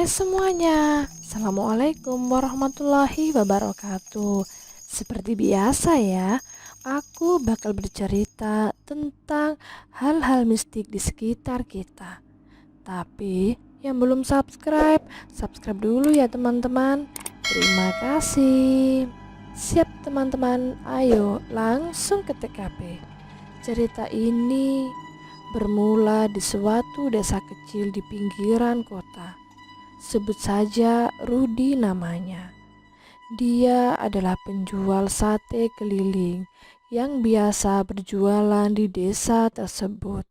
Hai semuanya, Assalamualaikum warahmatullahi wabarakatuh. Seperti biasa ya, aku bakal bercerita tentang hal-hal mistik di sekitar kita. Tapi yang belum subscribe, subscribe dulu ya teman-teman. Terima kasih. Siap teman-teman, ayo langsung ke TKP. Cerita ini bermula di suatu desa kecil di pinggiran kota. Sebut saja Rudi namanya. Dia adalah penjual sate keliling yang biasa berjualan di desa tersebut.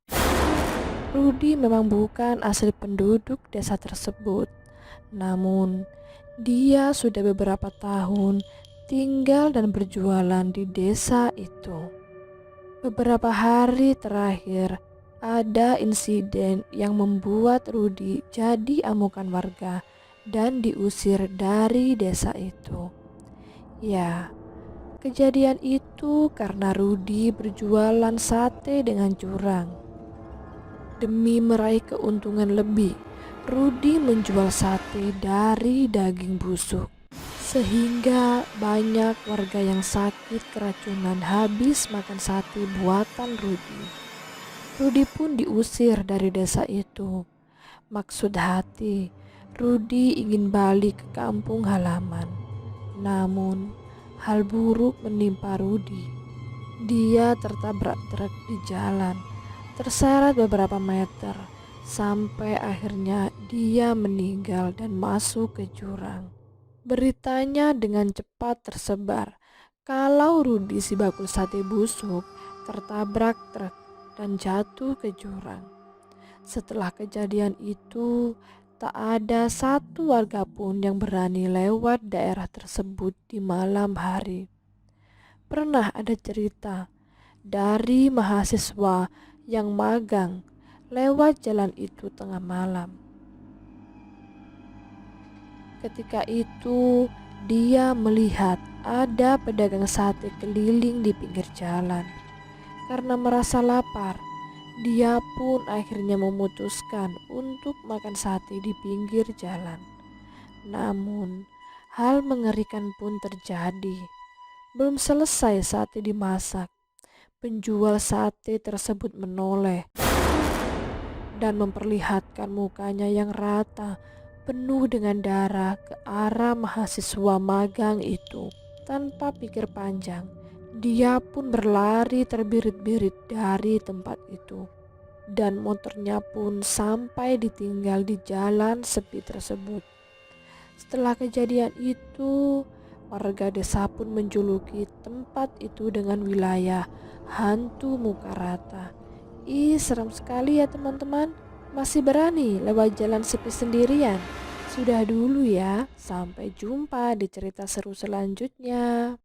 Rudi memang bukan asli penduduk desa tersebut, namun dia sudah beberapa tahun tinggal dan berjualan di desa itu. Beberapa hari terakhir, ada insiden yang membuat Rudi jadi amukan warga dan diusir dari desa itu. Ya, kejadian itu karena Rudi berjualan sate dengan curang. Demi meraih keuntungan lebih, Rudi menjual sate dari daging busuk, sehingga banyak warga yang sakit keracunan habis makan sate buatan Rudi. Rudi pun diusir dari desa itu. Maksud hati, Rudi ingin balik ke kampung halaman. Namun, hal buruk menimpa Rudi. Dia tertabrak truk di jalan, terseret beberapa meter, sampai akhirnya dia meninggal dan masuk ke jurang. Beritanya dengan cepat tersebar kalau Rudi si bakul sate busuk tertabrak truk dan jatuh ke jurang. Setelah kejadian itu, tak ada satu warga pun yang berani lewat daerah tersebut di malam hari. Pernah ada cerita dari mahasiswa yang magang lewat jalan itu tengah malam. Ketika itu, dia melihat ada pedagang sate keliling di pinggir jalan. Karena merasa lapar, dia pun akhirnya memutuskan untuk makan sate di pinggir jalan. Namun, hal mengerikan pun terjadi. Belum selesai sate dimasak, penjual sate tersebut menoleh dan memperlihatkan mukanya yang rata, penuh dengan darah ke arah mahasiswa magang itu. Tanpa pikir panjang, dia pun berlari terbirit-birit dari tempat itu. Dan motornya pun sampai ditinggal di jalan sepi tersebut. Setelah kejadian itu, warga desa pun menjuluki tempat itu dengan wilayah hantu muka rata. Ih, serem sekali ya teman-teman. Masih berani lewat jalan sepi sendirian? Sudah dulu ya. Sampai jumpa di cerita seru selanjutnya.